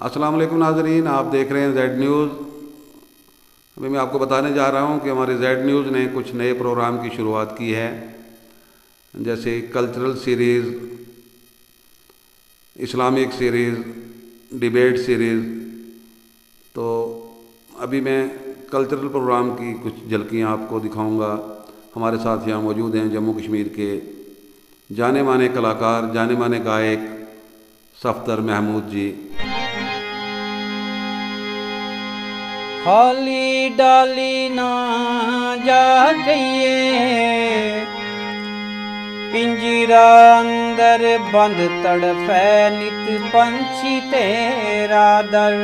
अस्सलाम वालेकुम नाज़रीन, आप देख रहे हैं जेड न्यूज़। अभी मैं आपको बताने जा रहा हूं कि हमारे जेड न्यूज़ ने कुछ नए प्रोग्राम की शुरुआत की है, जैसे cultural series, Islamic series, debate series. तो अभी मैं कल्चरल प्रोग्राम की कुछ झलकियाँ आपको दिखाऊंगा। हमारे साथ यहाँ मौजूद हैं जम्मू कश्मीर के जाने माने कलाकार, जाने माने गायक सफदर महमूद जी। हाली डाली ना जा गई, पिंजरा अंदर बंद तड़फे नित पंछी तेरा दर।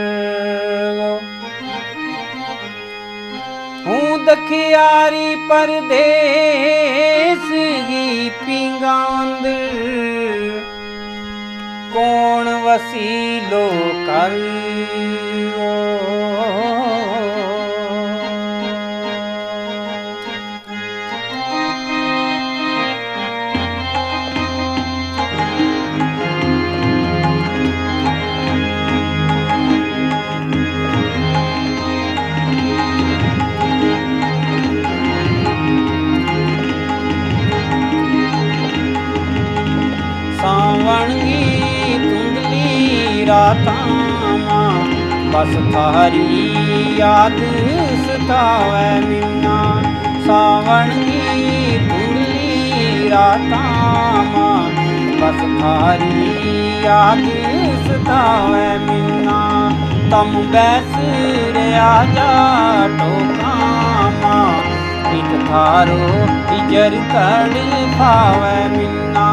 हूँ दखियारी परदेस ही पिंगांद, कौन वसीलो कर सावणगी धुंधली रातां बस थारी याद सतावे मिन्ना। सावणगी धुंधली रातां बस थारी याद सतावे मिन्ना। तम बैस रया जा टोकां इत थारो इजर तड़ पावे मिन्ना।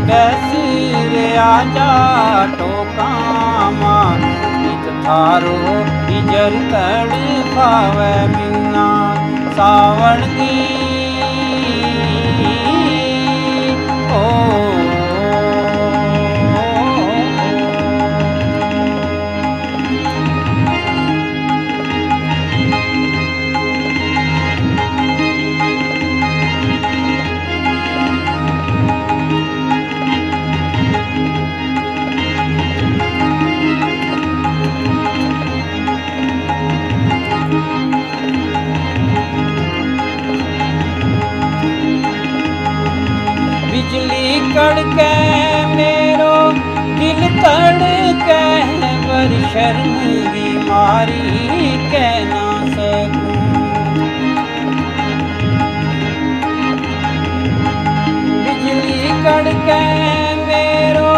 बैसीर आजा टोकामा इत थारो इजर तड़ पावे मिन्ना। सावण की ओ बिजली कड़के मेरो दिल तड़के, पर शर्म मारी कह ना सकूं। बिजली कड़के मेरो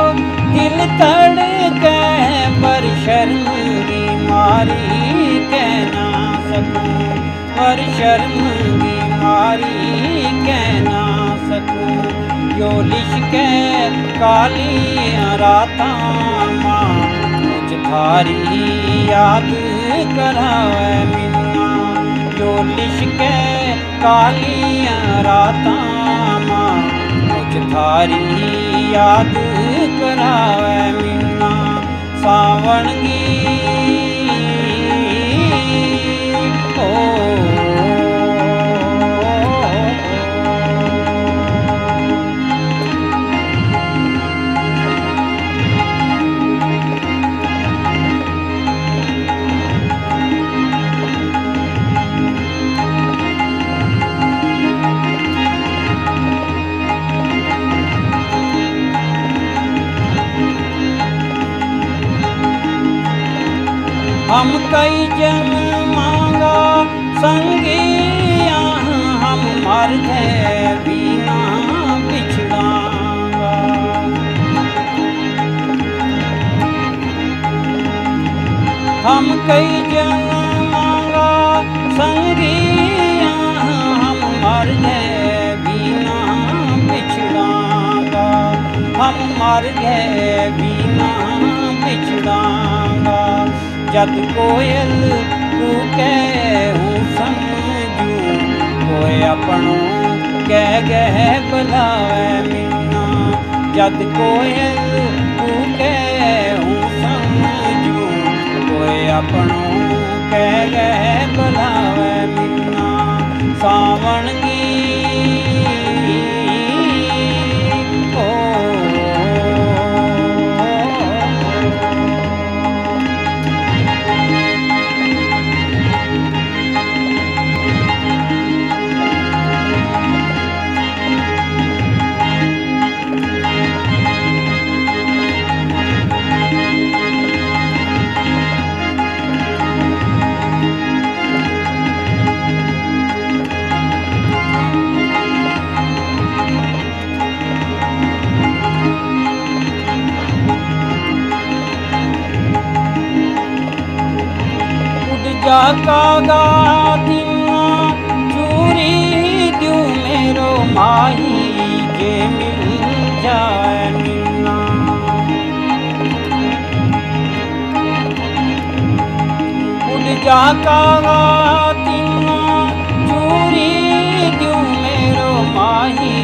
दिल तड़के, पर शर्म मारी कह ना सकूं। पर शर्म मारी कह ना सकूं। यो लिशके काली रातां मुझ थारी याद करावे मिन्ना। यो लिशके काली रातां मुझ थारी याद करावे मिन्ना। सावणगी ओ हम कई जन्म मांगा संगिया, हम मर गए बिना बिछड़ांगा। हम कई जन्म मांगा संगिया, हम मर गए बिना बिछड़ांगा। हम मर गए बिना बिछड़ांगा। जद कोयल तू कहूँ समझूं, कोई अपनों कह गए बुलावे मिन्ना। जद कोयल तू कहूँ समझूं, कोई अपनों कह गए बुलावे मिन्ना। सावणगी ओ कागा तिन्ना चूरी द्यू मेरो माही जे मिल जाए मिलना। उड़ जा कागा तिन्ना चूरी द्यू मेरो माही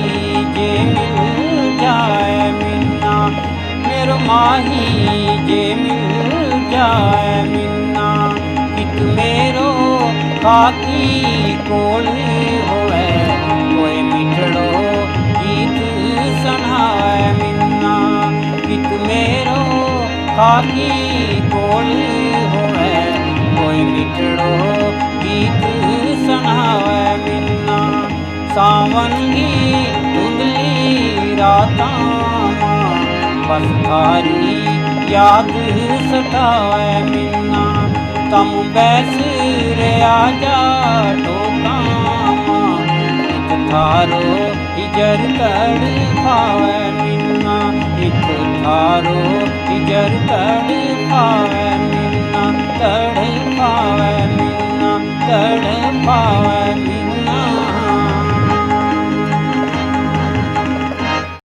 जे मिल जाए मिलना। मेरो माही जे मिल जाए मिलना। कित मेरो खाकी कोल होवे कोई मिठड़ो गीत सुनाए मिलना। कित मेरो खाकी कोल होवे कोई मिठड़ो गीत सुनाए मिलना। सावन की धुंधली रातां बस थारी याद सताए मिलना। तम बैस रे आजा टोकामा इत थारो हिजर तड़ पावे मिलना। इत थारो हिजर तड़ पावे मिलना। तड़ पावे मिलना। तड़ पावे।